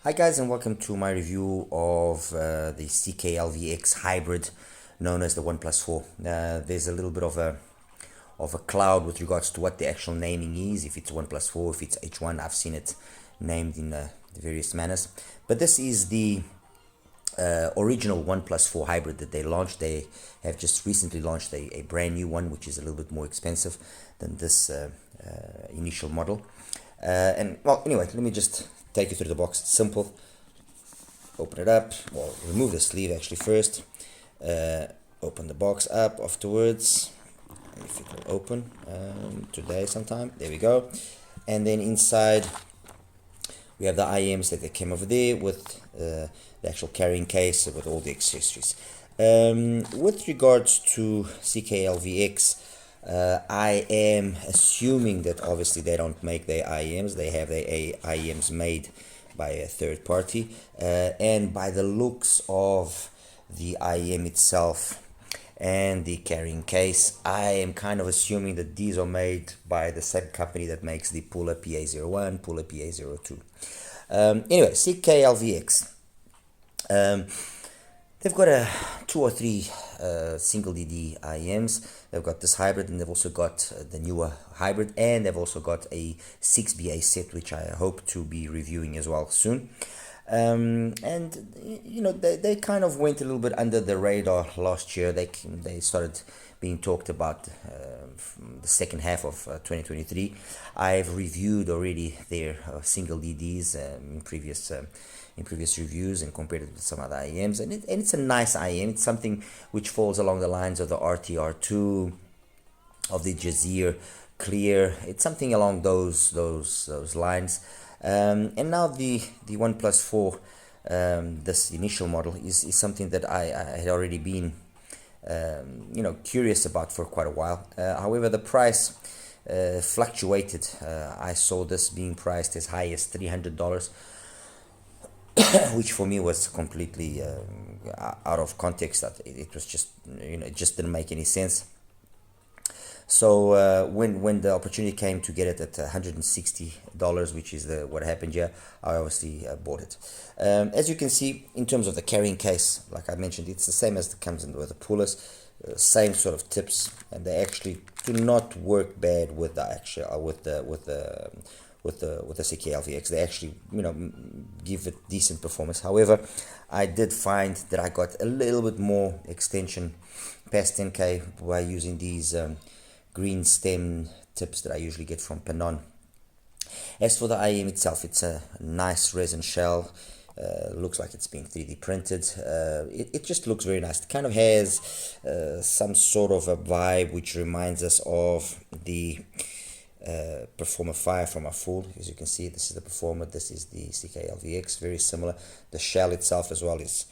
Hi guys, and welcome to my review of the CKLVX hybrid known as the OnePlus 4. There's a little bit of a cloud with regards to what the actual naming is, if it's OnePlus 4, if it's H1. I've seen it named in various manners, but this is the original OnePlus 4 hybrid that they launched. They have just recently launched a brand new one, which is a little bit more expensive than this initial model. And well, anyway, let me just take you through the box. It's simple. Open it up. Well, remove the sleeve actually first. Open the box up afterwards. If it will open today sometime. There we go. And then inside we have the IMs that they came over there with the actual carrying case with all the accessories. With regards to CKLVX, I am assuming that obviously they don't make their IEMs, they have their IEMs made by a third party, and by the looks of the IEM itself and the carrying case, I am kind of assuming that these are made by the same company that makes the Puller PA01, Puller PA02. Anyway, CKLVX. They've got 2 or 3 single DD IEMs. They've got this hybrid, and they've also got the newer hybrid, and they've also got a 6BA set, which I hope to be reviewing as well soon. And you know, they kind of went a little bit under the radar last year. They started being talked about from the second half of 2023. I've reviewed already their single DDs in previous reviews and compared it with some other IEMs, and it's a nice IEM. It's something which falls along the lines of the RTR2, of the Jazeer Clear. It's something along those lines. And now the OnePlus 4, this initial model is something that I had already been curious about for quite a while. However, the price fluctuated. I saw this being priced as high as $300, which for me was completely out of context. That it was just, it just didn't make any sense. So when the opportunity came to get it at $160, which is what happened here, I obviously bought it. As you can see, in terms of the carrying case, like I mentioned, it's the same as it comes in with the pullers, same sort of tips, and they actually do not work bad with the actual with the CKLVX. They actually give it decent performance. However, I did find that I got a little bit more extension past 10K by using these green stem tips that I usually get from PENON. As for the IEM itself, it's a nice resin shell. Looks like it's being 3D printed. It just looks very nice. It kind of has some sort of a vibe which reminds us of the Performer 5 from our full. As you can see, this is the Performer, this is the CKLVX, very similar. The shell itself as well is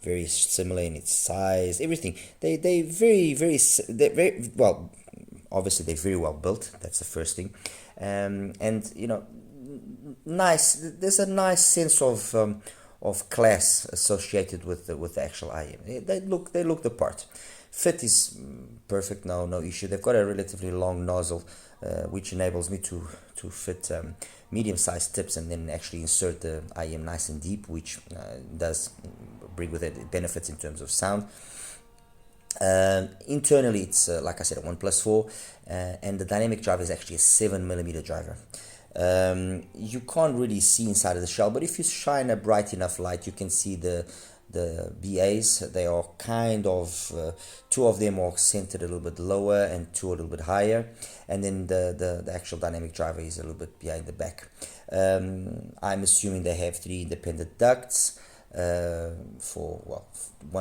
very similar in its size, everything. They're very well, obviously they're very well built. That's the first thing. And nice, there's a nice sense of class associated with the actual IEM. They look the part. Fit is perfect, no issue. They've got a relatively long nozzle, which enables me to fit medium-sized tips and then actually insert the IEM nice and deep, which does bring with it benefits in terms of sound. Internally, it's like I said, a OnePlus 4, and the dynamic driver is actually a 7mm driver. You can't really see inside of the shell, but if you shine a bright enough light, you can see the BAs. They are kind of 2 of them are centered a little bit lower and 2 a little bit higher, and then the actual dynamic driver is a little bit behind the back. I'm assuming they have 3 independent ducts. One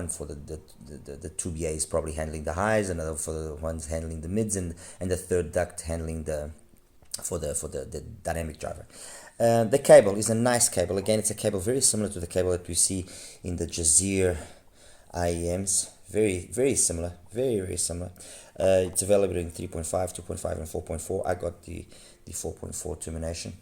for the 2 BAs probably handling the highs, another for the ones handling the mids, and the third duct handling the dynamic driver. The cable is a nice cable. Again, it's a cable very similar to the cable that we see in the Jazeer IEMs. Very similar, very similar. It's available in 3.5, 2.5, and 4.4. I got the 4.4 termination.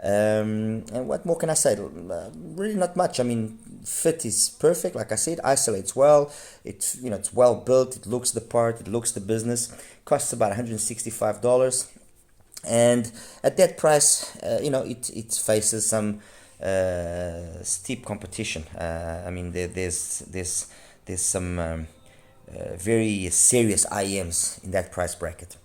And what more can I say? Really not much. I mean, fit is perfect. Like I said, isolates well. It's well built. It looks the part. It looks the business. Costs about $165. And at that price, it faces some steep competition. I mean, there's some very serious IEMs in that price bracket.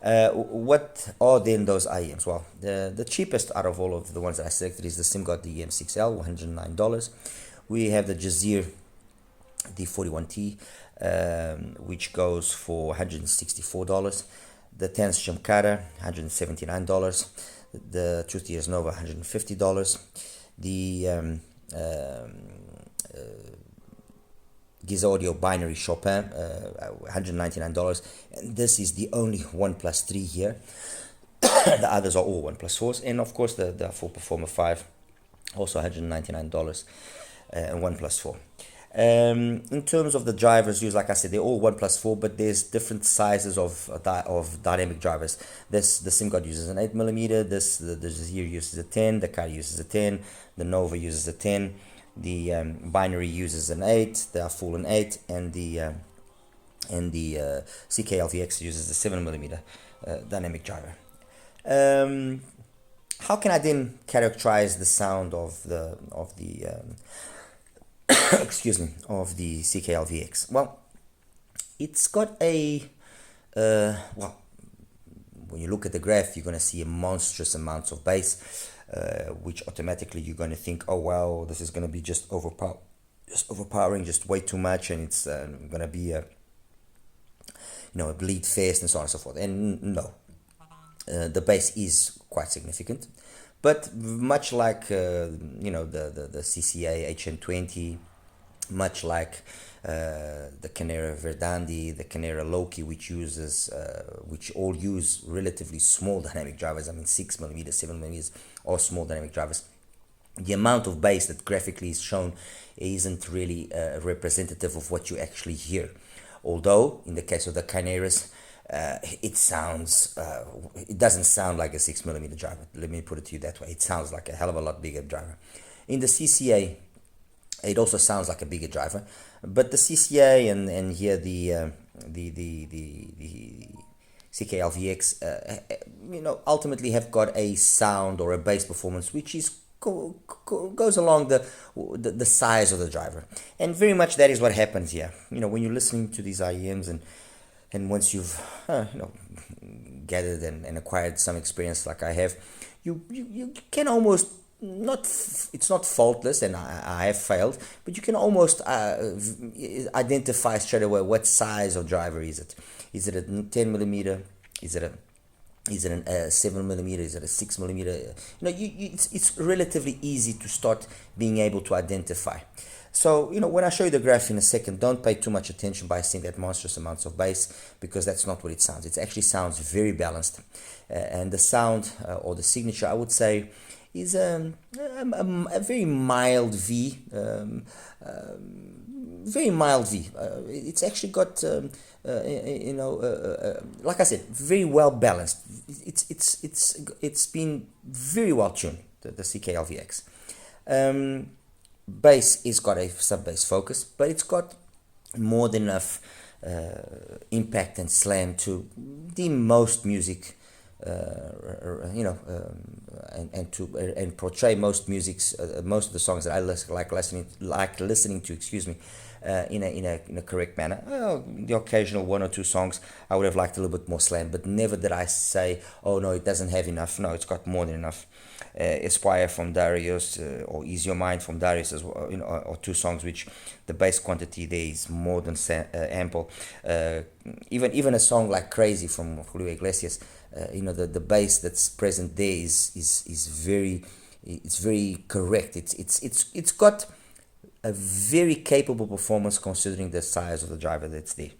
What are then those IEMs? Well, the cheapest out of all of the ones that I selected is the SIMGOD DM6L, $109. We have the Jazeer D41T, which goes for $164. The Tans Shamkara, $179. The Truth Is Nova, $150. The Giza Audio Binary Chopin, $199. And this is the only 1+3 here. The others are all 1+4s. And of course, the Full Performer 5, also $199 and 1+4. In terms of the drivers used, like I said, they're all 1+4, but there's different sizes of dynamic drivers. The SIMGOD uses an 8mm, the Jazeer uses a 10, the Kari uses a 10, the Nova uses a 10, the Binary uses an 8, the Full an 8, and the CKLVX uses the 7mm dynamic driver. How can I then characterize the sound of the excuse me, of the CKLVX? Well, it's got a well, when you look at the graph, you're going to see a monstrous amounts of bass, which automatically you're going to think, oh wow, this is going to be just overpowering, just way too much, and it's going to be a bleed fest and so on and so forth. And no, the bass is quite significant, but much like the CCA HN20, much like the Canera Verdandi, the Canera Loki, which all use relatively small dynamic drivers. I mean, 6mm, 7mm, or small dynamic drivers. The amount of bass that graphically is shown isn't really representative of what you actually hear. Although, in the case of the Caneras, it doesn't sound like a 6mm driver. Let me put it to you that way. It sounds like a hell of a lot bigger driver. In the CCA, it also sounds like a bigger driver, but the CCA and here the CKLVX, ultimately have got a sound or a bass performance which is goes along the size of the driver, and very much that is what happens here. When you're listening to these IEMs and once you've gathered and acquired some experience like I have, you can almost it's not faultless, and I have failed, but you can almost identify straight away what size of driver is it. Is it a 10mm? Is it a 7mm? Is it a 6mm? It's relatively easy to start being able to identify. So, when I show you the graph in a second, don't pay too much attention by seeing that monstrous amounts of bass, because that's not what it sounds. It actually sounds very balanced. And the sound, or the signature, I would say, is a very mild V. Very mild V. It's actually got, like I said, very well balanced. It's been very well tuned, the CKLVX. Bass is got a sub-bass focus, but it's got more than enough impact and slam to deem most music, and portray most musics, most of the songs that I like listening to, in a correct manner. The occasional one or two songs I would have liked a little bit more slam, but never did I say, oh no, it doesn't have enough. No, it's got more than enough. Aspire from Darius, or Ease Your Mind from Darius as well, or two songs which the bass quantity there is more than ample. Even a song like Crazy from Julio Iglesias, the bass that's present there is very correct. It's got a very capable performance considering the size of the driver that's there.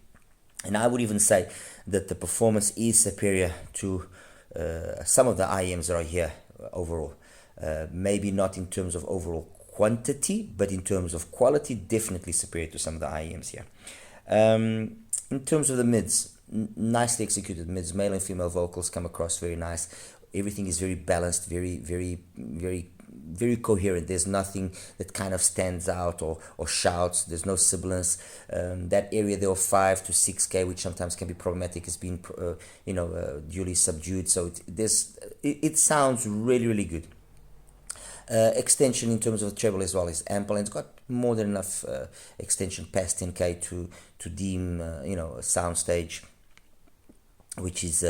And I would even say that the performance is superior to some of the IEMs that are here overall. Maybe not in terms of overall quantity, but in terms of quality, definitely superior to some of the IEMs here. In terms of the mids, nicely executed mids, male and female vocals come across very nice. Everything is very balanced, very coherent. There's nothing that kind of stands out or shouts. There's no sibilance. That area there of 5 to 6K, which sometimes can be problematic, is being duly subdued. So it sounds really, really good. Extension in terms of treble as well is ample, and it's got more than enough extension past 10K to deem a soundstage which is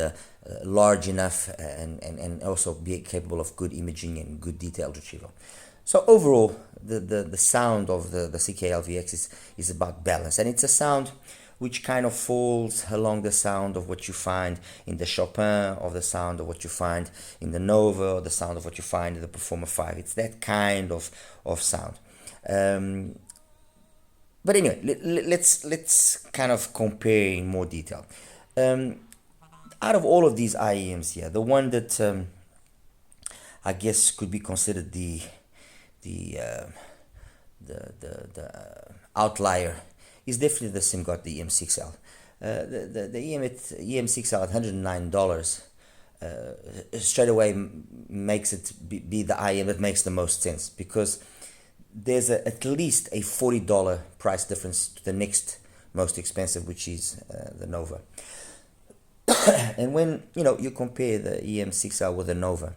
large enough and also be capable of good imaging and good detailed retrieval. So overall, the sound of the CKLVX is about balance, and it's a sound which kind of falls along the sound of what you find in the Chopin, or the sound of what you find in the Nova, or the sound of what you find in the Performer 5. It's that kind of sound. But anyway, let's kind of compare in more detail. Out of all of these IEMs here, the one that I guess could be considered the outlier is definitely the SIMGOT, the EM6L. The EM6L at $109 straight away makes it be the IEM that makes the most sense, because there's at least a $40 price difference to the next most expensive, which is the Nova. And when you compare the EM6L with the Nova,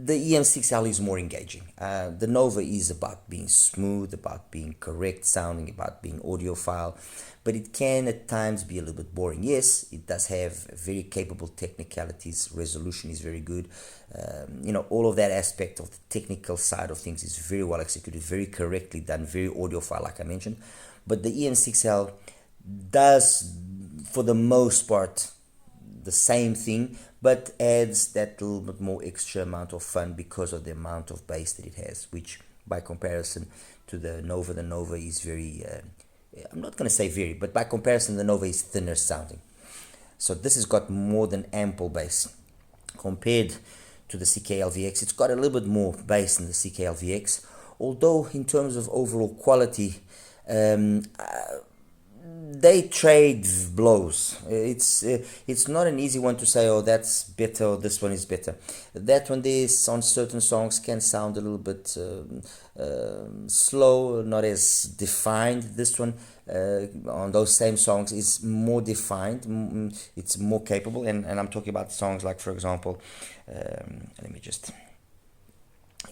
the EM6L is more engaging. The Nova is about being smooth, about being correct sounding, about being audiophile, but it can at times be a little bit boring. Yes, it does have very capable technicalities. Resolution is very good. All of that aspect of the technical side of things is very well executed, very correctly done, very audiophile, like I mentioned. But the EM6L does, for the most part, the same thing, but adds that little bit more extra amount of fun because of the amount of bass that it has, which by comparison to the Nova is very, I'm not going to say very, but by comparison the Nova is thinner sounding. So this has got more than ample bass. Compared to the CKLVX, it's got a little bit more bass in the CKLVX, although in terms of overall quality, they trade blows. It's not an easy one to say, oh, that's better, or this one is better. That one on certain songs can sound a little bit slow, not as defined. This one on those same songs is more defined, it's more capable, and I'm talking about songs like, for example, let me just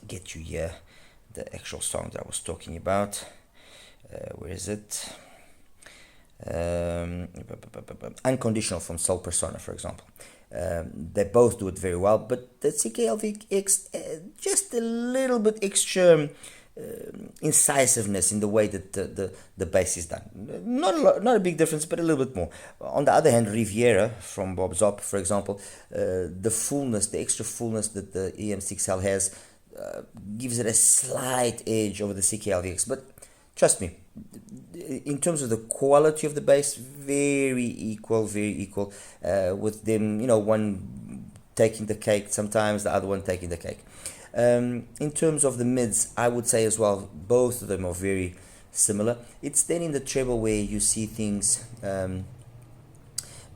get you here the actual song that I was talking about. Where is it? Unconditional from Soul Persona, for example. They both do it very well, but the CKLVX just a little bit extra incisiveness in the way that the bass is done. Not a big difference, but a little bit more. On the other hand, Riviera from Bob Zop, for example, the extra fullness that the EM6L has gives it a slight edge over the CKLVX. But trust me, in terms of the quality of the bass, very equal, with them, one taking the cake sometimes, the other one taking the cake. In terms of the mids, I would say as well, both of them are very similar. It's then in the treble where you see things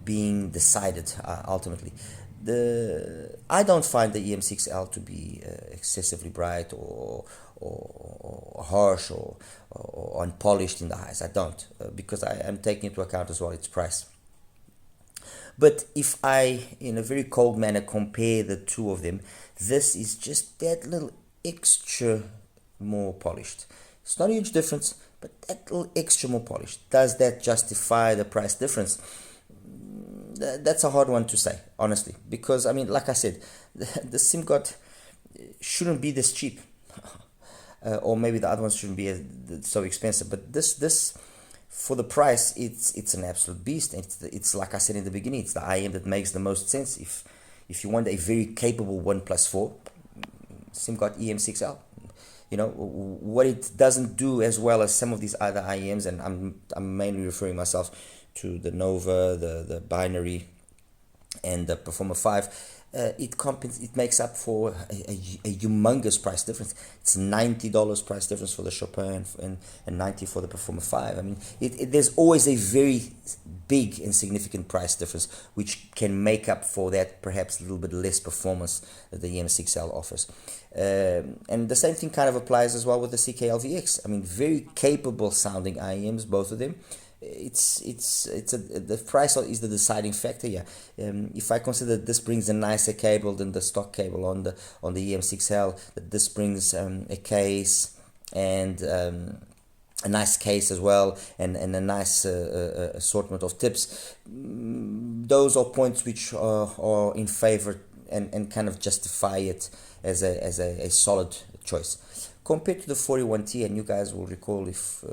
being decided ultimately. I don't find the EM6L to be excessively bright or harsh or unpolished in the highs. I don't, because I am taking into account as well its price. But if I, in a very cold manner, compare the two of them, this is just that little extra more polished. It's not a huge difference, but that little extra more polished. Does that justify the price difference? That's a hard one to say, honestly, because I mean, like I said, the SIMGOT shouldn't be this cheap, or maybe the other ones shouldn't be so expensive. But this for the price, it's an absolute beast. It's like I said in the beginning, it's the IM that makes the most sense. If you want a very capable 1+4, SIMGOT EM6L. What it doesn't do as well as some of these other IEMs, and I'm mainly referring myself to the Nova, the Binary, and the Performer 5, it makes up for a humongous price difference. It's $90 price difference for the Chopin and $90 for the Performer 5. I mean, there's always a very big and significant price difference, which can make up for that perhaps a little bit less performance that the EM6L offers. And the same thing kind of applies as well with the CKLVX. I mean, very capable sounding IEMs, both of them. the price is the deciding factor. Yeah, if I consider this brings a nicer cable than the stock cable on the EM6L, that this brings a case and a nice case as well, and a nice assortment of tips. Those are points which are in favor and kind of justify it as a solid choice compared to the 41T. And you guys will recall if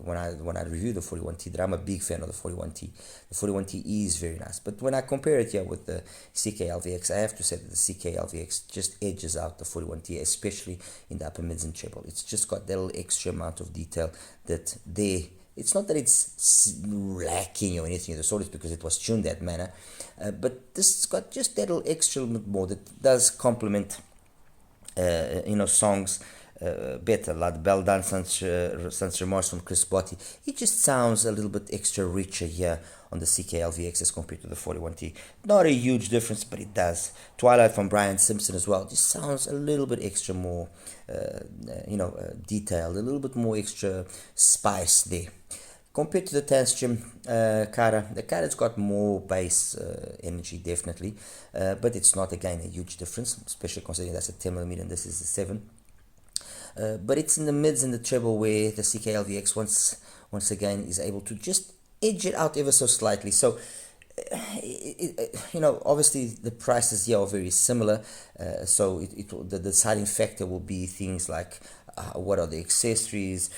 when I review the 41T that I'm a big fan of the 41T. The 41T is very nice, but when I compare it here with the CKLVX, I have to say that the CKLVX just edges out the 41T, especially in the upper mids and treble. It's just got that little extra amount of detail that it's not that it's lacking or anything of the sort, it's because it was tuned that manner, but this has got just that little extra bit more that does complement songs better, like Belle Done Sans Remorse from Chris Botti. It just sounds a little bit extra richer here on the CKLVX as compared to the 41T. Not a huge difference, but it does. Twilight from Brian Simpson as well just sounds a little bit extra more detailed, a little bit more extra spice there. Compared to the Tanstrom Cara, the Cara's got more bass energy, definitely, but it's not, again, a huge difference, especially considering that's a 10mm and this is a 7. But it's in the mids and the treble where the CKLVX once again is able to just edge it out ever so slightly. So, obviously the prices here are very similar, so the deciding factor will be things like what are the accessories,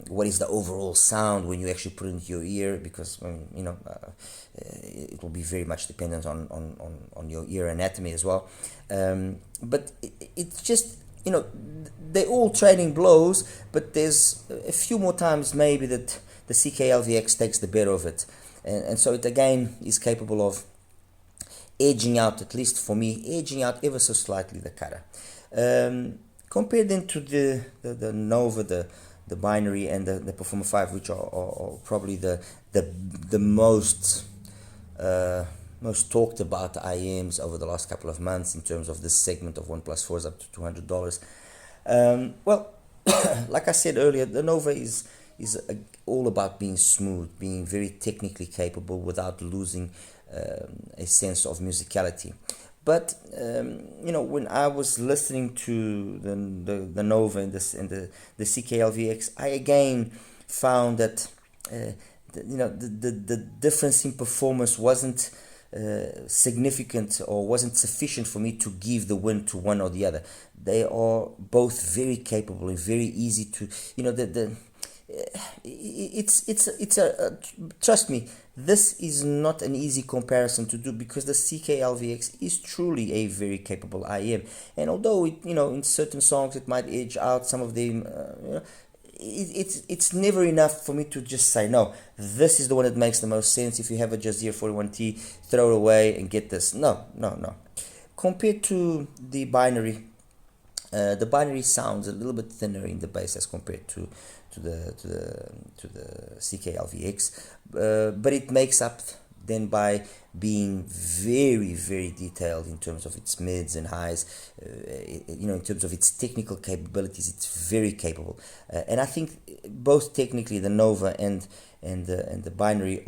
what is the overall sound when you actually put it into your ear, because it will be very much dependent on your ear anatomy as well. But it's just, they're all trading blows, but there's a few more times maybe that the CKLVX takes the better of it, and so it again is capable of edging out, at least for me, edging out ever so slightly the Cara. Compared then to the Nova, the Binary, and the Performer 5, which are probably the most talked about IEMs over the last couple of months in terms of this segment of OnePlus 4s up to $200. Well, like I said earlier, the Nova is all about being smooth, being very technically capable without losing a sense of musicality. But when I was listening to the Nova and the CKLVX, I again found that the difference in performance wasn't significant or wasn't sufficient for me to give the win to one or the other. They are both very capable and very easy to, trust me, this is not an easy comparison to do, because the CKLVX is truly a very capable IEM, and although in certain songs it might edge out some of them, it's never enough for me to just say, no, this is the one that makes the most sense. If you have a Jazeera 41T, throw it away and get this. No. Compared to the Binary sounds a little bit thinner in the bass as compared to the CKLVX, but it makes up then by being very, very detailed in terms of its mids and highs. In terms of its technical capabilities, it's very capable, and I think both technically the Nova and the Binary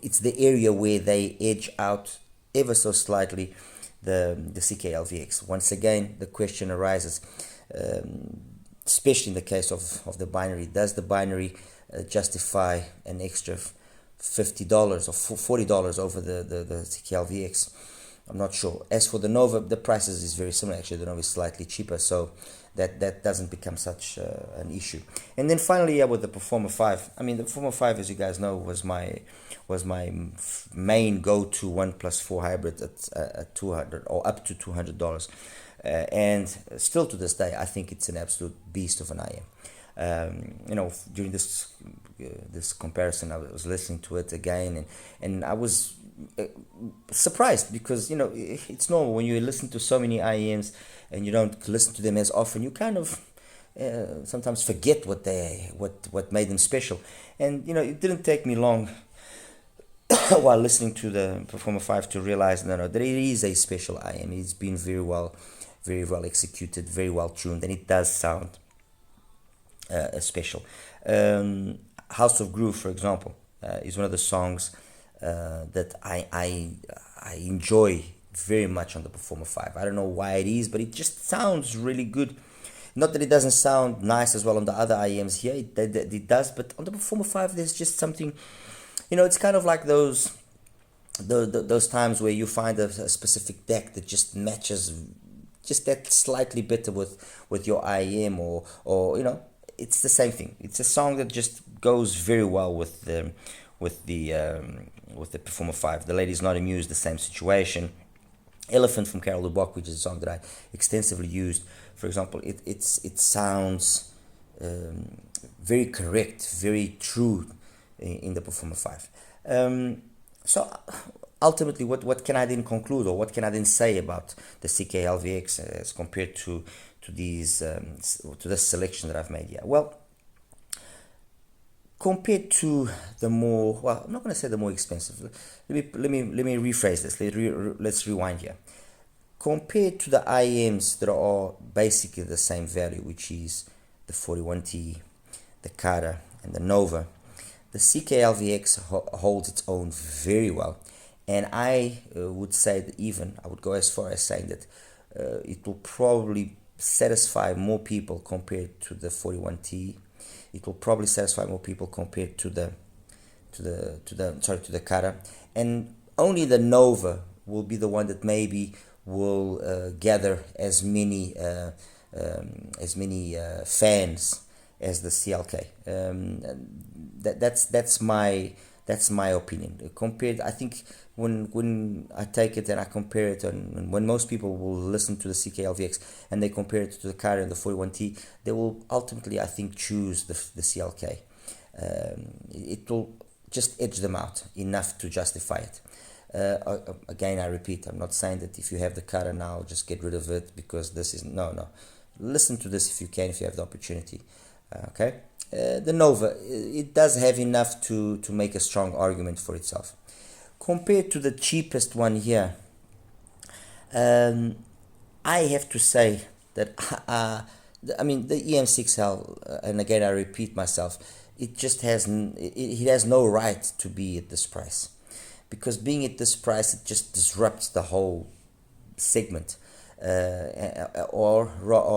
it's the area where they edge out ever so slightly the CKLVX. Once again, the question arises, especially in the case of the Binary, does the Binary justify an extra $50 or $40 over the CKLVX? I'm not sure. As for the Nova, the prices is very similar. Actually, the Nova is slightly cheaper, so that doesn't become such an issue. And then finally, with the Performer 5, the Performer 5, as you guys know, was my main go-to OnePlus 4 hybrid at $200 or up to $200, and still to this day, I think it's an absolute beast of an IM. During this comparison, I was listening to it again, and I was surprised, because it's normal when you listen to so many IEMs and you don't listen to them as often, you kind of sometimes forget what made them special. And it didn't take me long while listening to the Performer 5 to realize that it is a special IEM. It's been very well executed, very well tuned, and it does sound special. House of Groove, for example, is one of the songs that I enjoy very much on the Performer 5. I don't know why it is, but it just sounds really good. Not that it doesn't sound nice as well on the other IEMs here, it does, but on the Performer 5 there's just something, it's kind of like those times where you find a specific deck that just matches just that slightly better with your IEM, or it's the same thing. It's a song that just goes very well with the Performer 5. The Lady's Not Amused, the same situation. Elephant from Carol Lubbock, which is a song that I extensively used. For example, it sounds very correct, very true in the Performer 5. So ultimately, what can I then conclude, or what can I then say about the CKLVX as compared to these to this selection that I've made here? Well, compared to the more, well, I'm not going to say the more expensive. Let me rephrase this. Let's rewind here. Compared to the IEMs that are basically the same value, which is the 41T, the Kata, and the Nova, the CKLVX holds its own very well. And I would say that I would go as far as saying that it will probably satisfy more people compared to the 41T. It will probably satisfy more people compared to the Kata, and only the Nova will be the one that maybe will gather as many fans as the CLK. That's my opinion. Compared, I think when I take it and I compare it, and when most people will listen to the CKLVX and they compare it to the Kata and the 41T, they will ultimately, I think, choose the CLK. It will just edge them out enough to justify it. Again, I repeat, I'm not saying that if you have the Kata now, just get rid of it, because this is, no. Listen to this if you can, if you have the opportunity. Okay? The Nova, it does have enough to make a strong argument for itself. Compared to the cheapest one here, I have to say that, the EM6L, and again I repeat myself, it just has no right to be at this price. Because being at this price, it just disrupts the whole segment. Or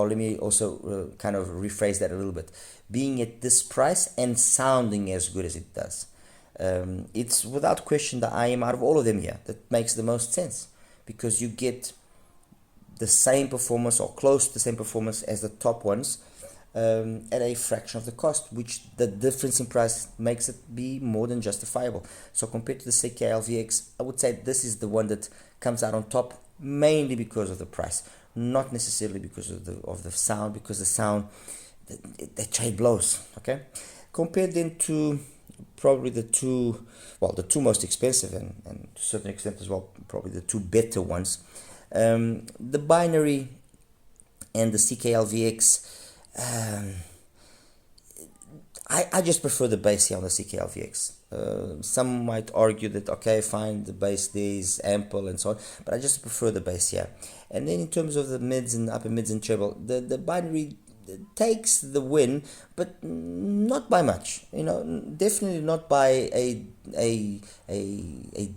let me also kind of rephrase that a little bit. Being at this price and sounding as good as it does. It's without question the IEM out of all of them here that makes the most sense, because you get the same performance or close to the same performance as the top ones at a fraction of the cost, which the difference in price makes it be more than justifiable. So compared to the CKLVX, I would say this is the one that comes out on top, mainly because of the price, not necessarily because of the sound, because the sound, the trade blows. Okay, compared then to probably the two most expensive, and to a certain extent as well, probably the two better ones, the Binary and the CKLVX. I just prefer the bass here on the CKLVX. Some might argue that, okay, fine, the bass there is ample and so on, but I just prefer the bass here. And then in terms of the mids and upper mids and treble, the Binary takes the win, but not by much. Definitely not by a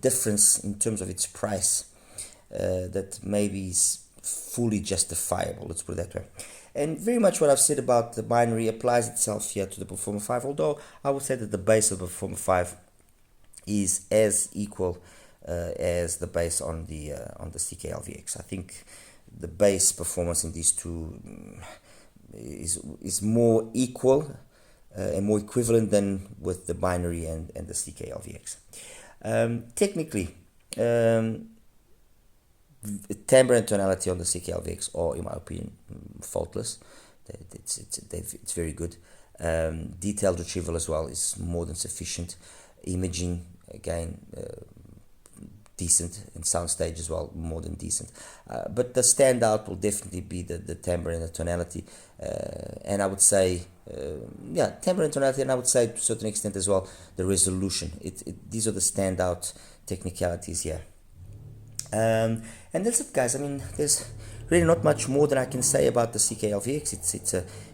difference in terms of its price that maybe is fully justifiable. Let's put it that way. And very much what I've said about the Binary applies itself here to the Performer 5, although I would say that the bass of the Performer 5 is as equal as the bass on the CKLVX. I think the bass performance in these two is more equal and more equivalent than with the Binary and the CKLVX. Technically, timbre and tonality on the CKLVX are, in my opinion, faultless. It's very good. Detailed retrieval as well is more than sufficient. Imaging, again, decent, and soundstage as well, more than decent. But the standout will definitely be the timbre and the tonality. And I would say, timbre and tonality, and I would say to a certain extent as well, the resolution. These are the standout technicalities here. And that's it, guys. I mean, there's really not much more than I can say about the CKLVX.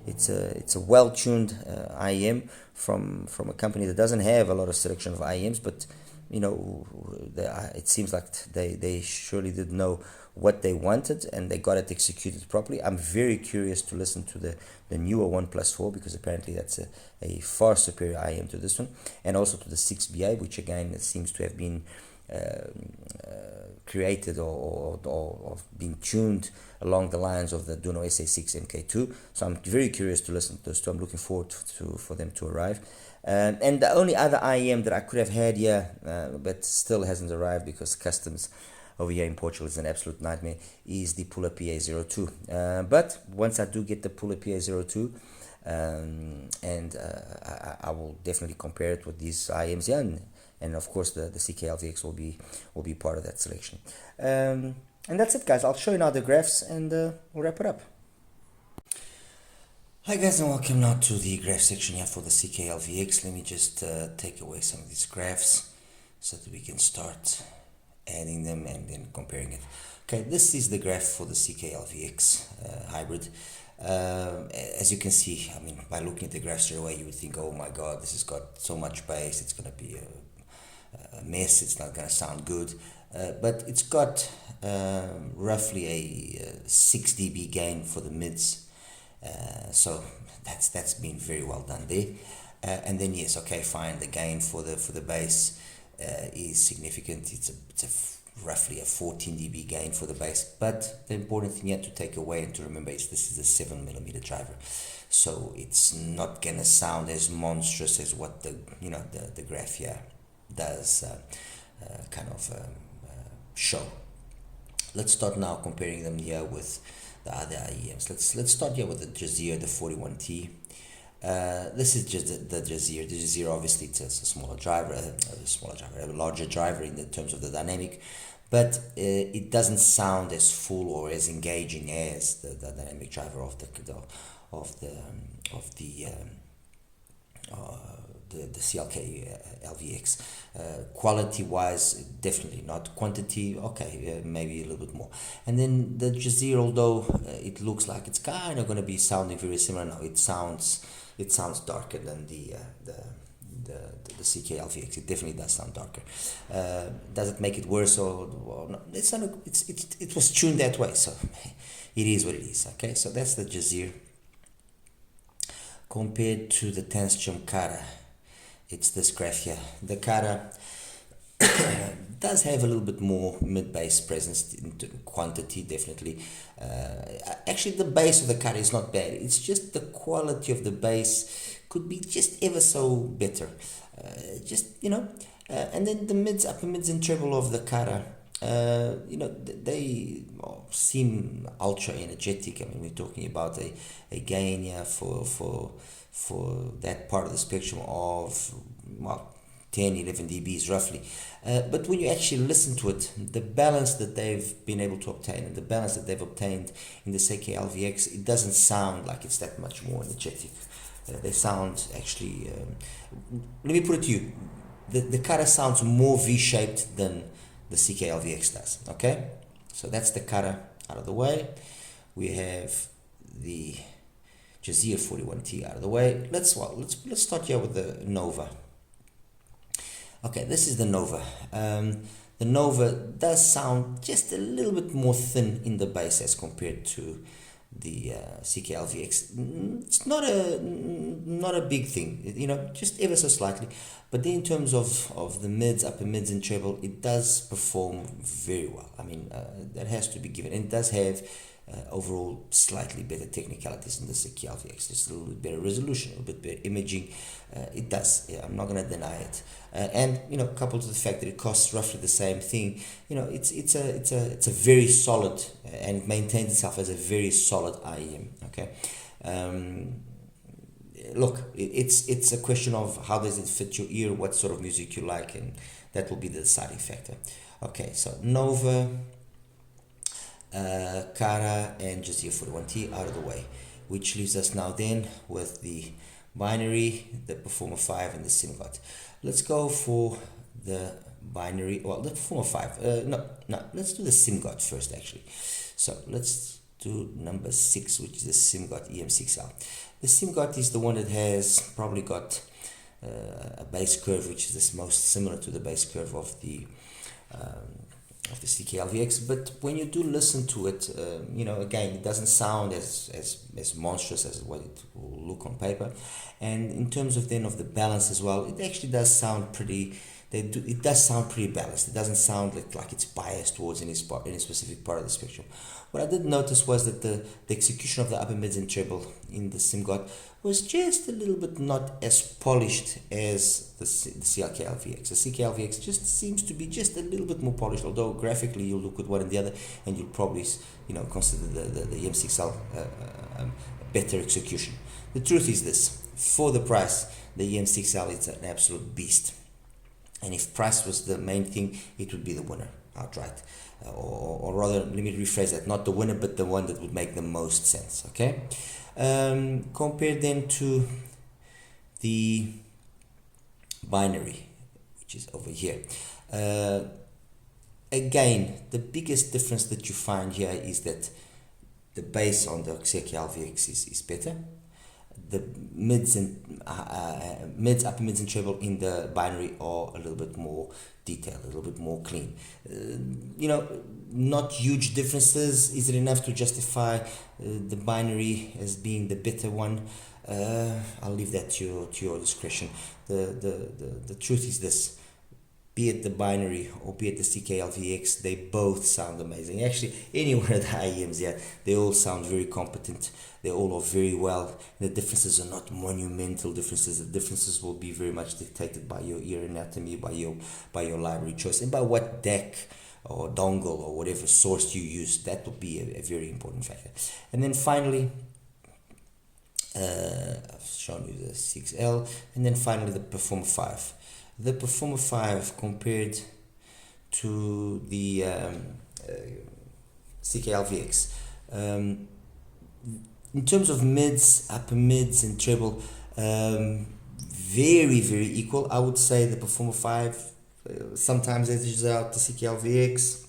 It's a well-tuned IEM from a company that doesn't have a lot of selection of IEMs, but you know, it seems like they surely did know what they wanted and they got it executed properly. I'm very curious to listen to the newer OnePlus 4 because apparently that's a far superior IEM to this one, and also to the 6BA, which again seems to have been created or been tuned along the lines of the Duno SA6 MK2. So I'm very curious to listen to those two. I'm looking forward for them to arrive. And the only other IEM that I could have had here, but still hasn't arrived because customs over here in Portugal is an absolute nightmare, is the Puller PA02. But once I do get the Puller PA02, I will definitely compare it with these IEMs here, and of course the CKLVX will be part of that selection. And that's it, guys. I'll show you now the graphs and we'll wrap it up. Hi guys, and welcome now to the graph section here for the CKLVX. Let me just take away some of these graphs so that we can start adding them and then comparing it. Okay, this is the graph for the CKLVX hybrid. As you can see, I mean, by looking at the graph straight away, you would think, oh my god, this has got so much bass, it's going to be a mess, it's not going to sound good. But it's got roughly a 6 dB gain for the mids. So that's been very well done there. And then yes, okay, fine, the gain for the bass is significant. It's roughly a 14 dB gain for the bass. But the important thing you have to take away and to remember is this is a 7mm driver, so it's not gonna sound as monstrous as what the graph here does show. Let's start now comparing them here with the other IEMs. Let's start here with the Jazeera, the 41T. This is just the Jazeera. The Jazeera, obviously, it's a smaller driver, a larger driver in the terms of the dynamic, but it doesn't sound as full or as engaging as the dynamic driver of the CKLVX. Quality-wise, definitely not. Quantity, okay, maybe a little bit more. And then the Jazeera, although it looks like it's kind of going to be sounding very similar now, it sounds darker than the CKLVX. It definitely does sound darker. Does it make it worse or no? It was tuned that way, so it is what it is. Okay, so that's the Jazeera. Compared to the Tenstion Kara, it's this graph here. The Kara does have a little bit more mid-bass presence in quantity, definitely. Actually, the bass of the Kara is not bad. It's just the quality of the bass could be just ever so better. And then the mids, upper mids and treble of the Kara, they seem ultra energetic. I mean, we're talking about a gain here for that part of the spectrum of 10, 11 dBs roughly. But when you actually listen to it, the balance that they've been able to obtain and the balance that they've obtained in the CKLVX, it doesn't sound like it's that much more energetic. They sound actually, let me put it to you, the Kara sounds more V-shaped than the CKLVX does. Okay, so that's the Kara out of the way. We have the Jazeera 41T out of the way. Let's start here with the Nova. Okay, this is the Nova. The Nova does sound just a little bit more thin in the bass as compared to the CKLVX. It's not a big thing, just ever so slightly. But then in terms of the mids, upper mids and treble, it does perform very well. I mean, that has to be given. And it does have overall slightly better technicalities in the CKLVX. Just a little bit better resolution, a little bit better imaging. It does. Yeah, I'm not going to deny it. And coupled to the fact that it costs roughly the same thing, it's a very solid, and it maintains itself as a very solid IEM. Okay. Look, it's a question of how does it fit your ear, what sort of music you like, and that will be the deciding factor. Okay, so Nova, Kara and Jazeera 41T out of the way, which leaves us now then with the binary, the Performer 5 and the SIMGOT. Let's go for the binary, well, the Performer 5, no, let's do the SIMGOT first actually. So let's to number 6, which is the SIMGOT EM6L. The SIMGOT is the one that has probably got a bass curve which is the most similar to the bass curve of the CKLVX, but when you do listen to it, again, it doesn't sound as monstrous as what it will look on paper. And in terms of then of the balance as well, it actually does sound pretty. It does sound pretty balanced. It doesn't sound like it's biased towards any specific part of the spectrum. What I did notice was that the execution of the upper mids and treble in the SIMGOT was just a little bit not as polished as the CKLVX. The CKLVX just seems to be just a little bit more polished, although graphically you'll look at one and the other and you'll probably consider the EM6L better execution. The truth is this: for the price, the EM6L is an absolute beast. And if price was the main thing, it would be the winner outright. Or rather, let me rephrase that, not the winner, but the one that would make the most sense, okay? Compared then to the binary, which is over here. Again, the biggest difference that you find here is that the bass on the CKLVX is better. The mids and upper mids and treble in the binary are a little bit more detailed, a little bit more clean. Not huge differences. Is it enough to justify the binary as being the better one? I'll leave that to your discretion. The truth is this: be it the binary or be it the CKLVX, they both sound amazing. Actually, anywhere the IEMs, they all sound very competent. They all are very well. The differences are not monumental differences. The differences will be very much dictated by your ear anatomy, by your library choice, and by what DAC or dongle or whatever source you use. That will be a very important factor. And then finally, I've shown you the 6L, and then finally the Performer 5. The Performer 5 compared to the CKLVX, in terms of mids, upper mids and treble, very, very equal. I would say the Performer 5 sometimes edges out the CKLVX,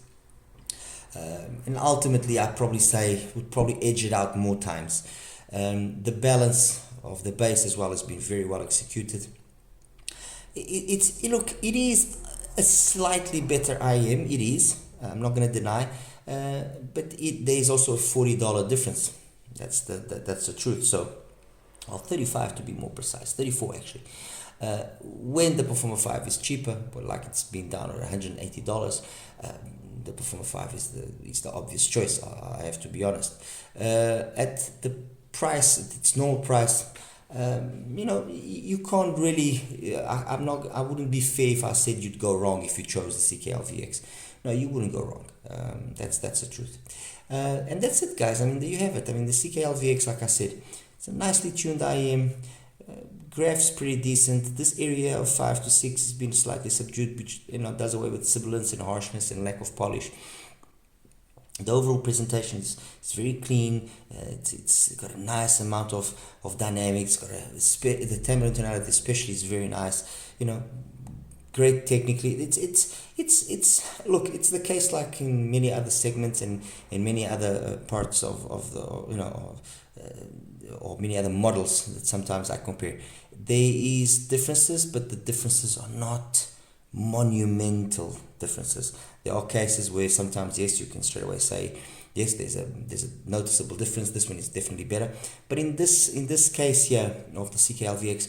and ultimately I probably say would probably edge it out more times. The balance of the bass as well has been very well executed. It is a slightly better IM. It is. I'm not going to deny, but there is also a $40 difference. That's the truth. So, 35 to be more precise, 34 actually. When the Performer 5 is cheaper, but like it's been down at $180, the Performer 5 is the obvious choice. I have to be honest. At the price, at its normal price, you can't really. I wouldn't be fair if I said you'd go wrong if you chose the CKLVX. No, you wouldn't go wrong. That's the truth. And that's it, guys. I mean, there you have it. I mean, the CKLVX, like I said, it's a nicely tuned IM. Graph's pretty decent. This area of 5 to 6 has been slightly subdued, which does away with sibilance and harshness and lack of polish. The overall presentation is very clean. It's got a nice amount of dynamics. Got the timbre and tonality especially is very nice. Great technically. It's look. It's the case like in many other segments and in many other parts of the or many other models that sometimes I compare. There is differences, but the differences are not monumental differences. There are cases where sometimes, yes, you can straight away say, yes, there's a noticeable difference. This one is definitely better. But in this case here of the CKLVX,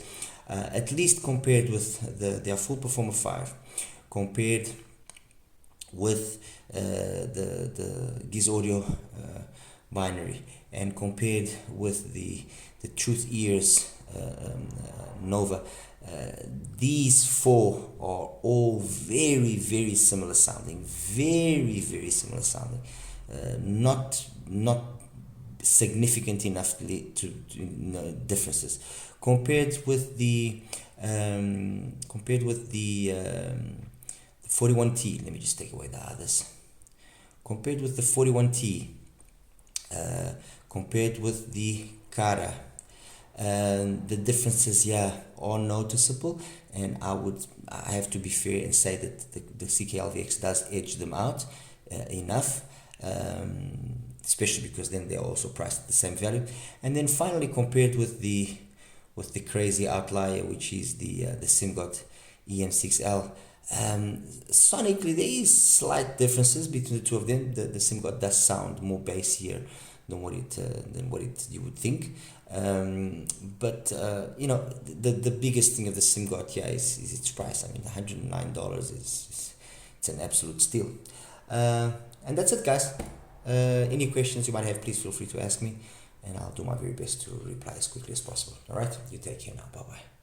at least compared with their full Performer 5, compared with the GIZ Audio binary, and compared with the Truth Ears Nova, these four are all very, very similar sounding. Very, very similar sounding. Not significant enough to differences. Compared with the 41T, let me just take away the others. Compared with the 41T, compared with the Cara, the differences here are noticeable, and I have to be fair and say that the CKLVX does edge them out enough. especially because then they're also priced at the same value. And then finally compared with the crazy outlier, which is the SIMGOT EM6L. Sonically, there is slight differences between the two of them. The SIMGOT does sound more bassier than what it you would think. But you know, the biggest thing of the SIMGOT here is its price. I mean, $109 is it's an absolute steal. And that's it, guys. Any questions you might have, please feel free to ask me, and I'll do my very best to reply as quickly as possible. All right, you take care now. Bye bye.